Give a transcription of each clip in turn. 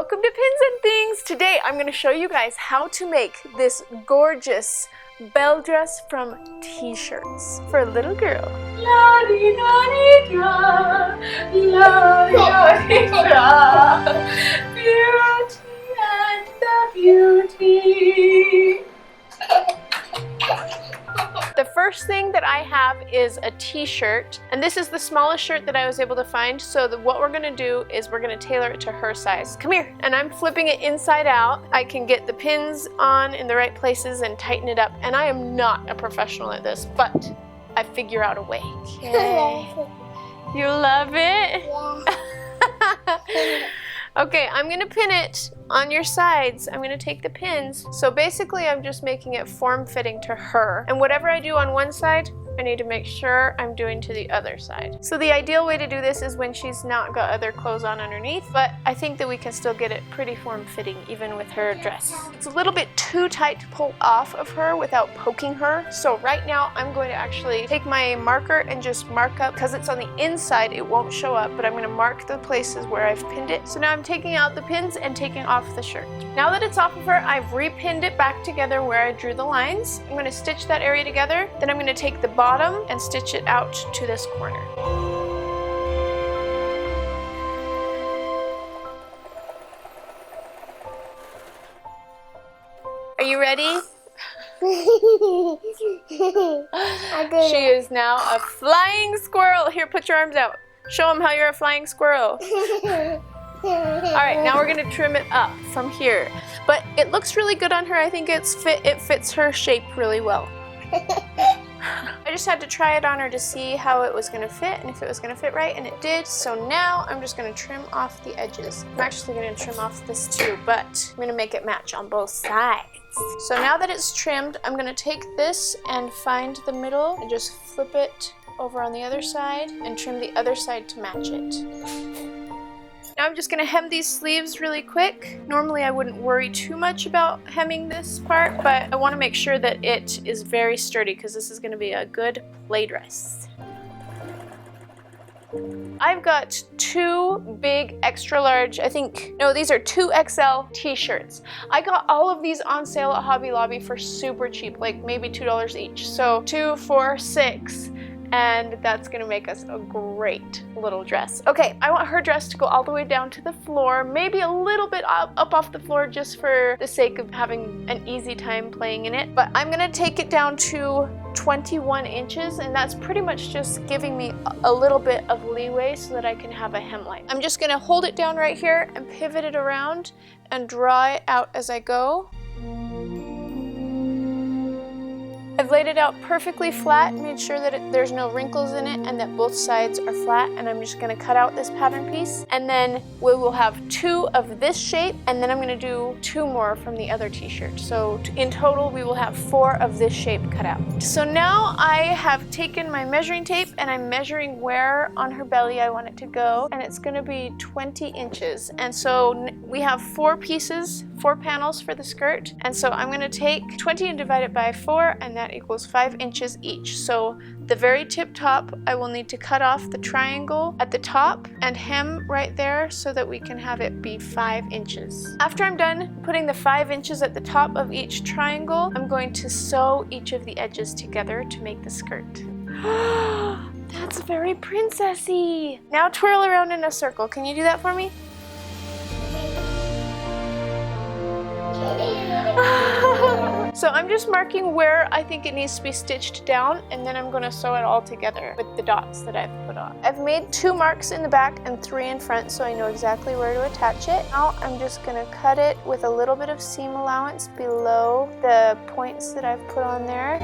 Welcome to Pins and Things! Today I'm going to show you guys how to make this gorgeous Belle dress from T-shirts for a little girl. La-di-da-di-da, la-di-da-di-da, beauty and the beauty. The first thing that I have is a T-shirt, and this is the smallest shirt that I was able to find, so what we're going to do is we're going to tailor it to her size. Come here! And I'm flipping it inside out. I can get the pins on in the right places and tighten it up, and I am not a professional at this, but I figure out a way. Okay. You love it? Yeah. Okay, I'm going to pin it on your sides. I'm going to take the pins. So basically I'm just making it form-fitting to her. And whatever I do on one side, I need to make sure I'm doing to the other side. So the ideal way to do this is when she's not got other clothes on underneath, but I think that we can still get it pretty form-fitting even with her dress. It's a little bit too tight to pull off of her without poking her. So right now I'm going to actually take my marker and just mark up, because it's on the inside it won't show up, but I'm going to mark the places where I've pinned it. So now I'm taking out the pins and taking off the shirt. Now that it's off of her, I've repinned it back together where I drew the lines. I'm going to stitch that area together. Then I'm going to take the bottom and stitch it out to this corner. Are you ready? She is now a flying squirrel. Here, put your arms out. Show them how you're a flying squirrel. Alright, now we're going to trim it up from here. But it looks really good on her. I think it fits her shape really well. I just had to try it on her to see how it was going to fit and if it was going to fit right, and it did. So now I'm just going to trim off the edges. I'm actually going to trim off this too, but I'm going to make it match on both sides. So now that it's trimmed, I'm going to take this and find the middle and just flip it over on the other side and trim the other side to match it. Now I'm just going to hem these sleeves really quick. Normally I wouldn't worry too much about hemming this part, but I want to make sure that it is very sturdy because this is going to be a good play dress. I've got two big extra large, these are 2XL t-shirts. I got all of these on sale at Hobby Lobby for super cheap, like maybe $2 each. So 2, 4, 6. And that's gonna make us a great little dress. Okay, I want her dress to go all the way down to the floor, maybe a little bit up off the floor just for the sake of having an easy time playing in it. But I'm gonna take it down to 21 inches, and that's pretty much just giving me a little bit of leeway so that I can have a hemline. I'm just gonna hold it down right here and pivot it around and draw it out as I go. I've laid it out perfectly flat, made sure that there's no wrinkles in it and that both sides are flat, and I'm just going to cut out this pattern piece, and then we will have 2 of this shape, and then I'm going to do 2 more from the other t-shirt. So in total we will have 4 of this shape cut out. So now I have taken my measuring tape and I'm measuring where on her belly I want it to go, and it's going to be 20 inches. And so we have 4 pieces, 4 panels for the skirt, and so I'm going to take 20 and divide it by 4, and that equals 5 inches each. So the very tip top, I will need to cut off the triangle at the top and hem right there so that we can have it be 5 inches. After I'm done putting the 5 inches at the top of each triangle, I'm going to sew each of the edges together to make the skirt. That's very princessy. Now twirl around in a circle. Can you do that for me? So I'm just marking where I think it needs to be stitched down, and then I'm going to sew it all together with the dots that I've put on. I've made 2 marks in the back and 3 in front, so I know exactly where to attach it. Now I'm just going to cut it with a little bit of seam allowance below the points that I've put on there.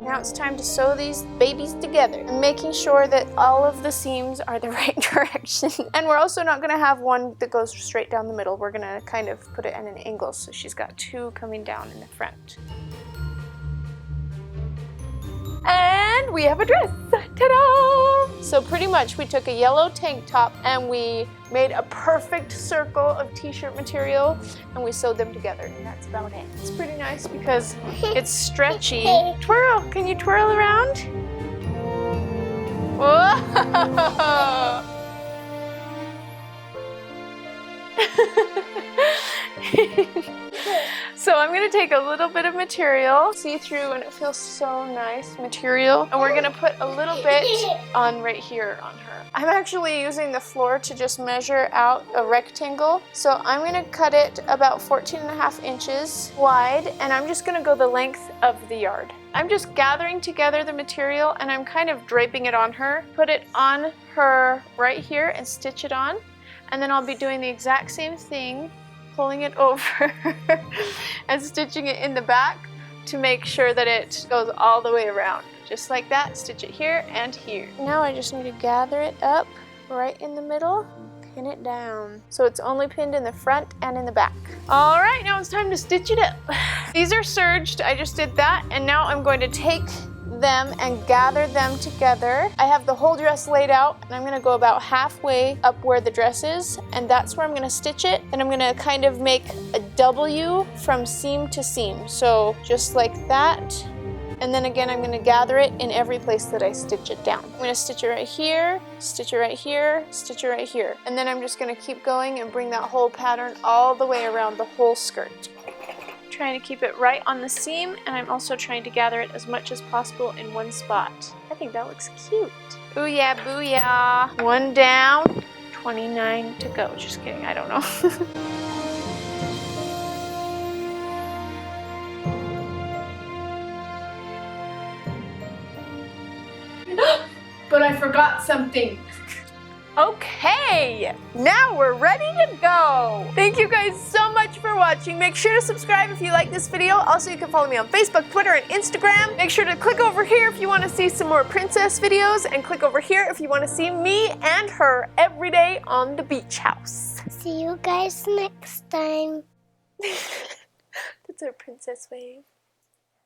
Now it's time to sew these babies together. I'm making sure that all of the seams are the right direction. And we're also not going to have one that goes straight down the middle. We're going to kind of put it at an angle, so she's got 2 coming down in the front. And we have a dress! Ta-da! So pretty much we took a yellow tank top and we made a perfect circle of t-shirt material and we sewed them together, and that's about it. It's pretty nice because it's stretchy. Twirl! Can you twirl around? Whoa! So I'm gonna take a little bit of material, see-through, and it feels so nice material, and we're gonna put a little bit on right here on her. I'm actually using the floor to just measure out a rectangle, so I'm gonna cut it about 14.5 inches wide, and I'm just gonna go the length of the yard. I'm just gathering together the material and I'm kind of draping it on her. Put it on her right here and stitch it on, and then I'll be doing the exact same thing, pulling it over and stitching it in the back to make sure that it goes all the way around. Just like that, stitch it here and here. Now I just need to gather it up right in the middle, pin it down. So it's only pinned in the front and in the back. All right, now it's time to stitch it up. These are serged, I just did that, and now I'm going to take them and gather them together. I have the whole dress laid out, and I'm gonna go about halfway up where the dress is, and that's where I'm gonna stitch it. And I'm gonna kind of make a W from seam to seam. So just like that. And then again, I'm gonna gather it in every place that I stitch it down. I'm gonna stitch it right here, stitch it right here, stitch it right here. And then I'm just gonna keep going and bring that whole pattern all the way around the whole skirt. Trying to keep it right on the seam, and I'm also trying to gather it as much as possible in one spot. I think that looks cute. Booyah, booyah. One down, 29 to go. Just kidding, I don't know. But I forgot something. Okay, now we're ready to go. Thank you guys so much for watching. Make sure to subscribe if you like this video. Also, you can follow me on Facebook, Twitter, and Instagram. Make sure to click over here if you want to see some more princess videos, and click over here if you want to see me and her every day on the beach house. See you guys next time. That's our princess wave.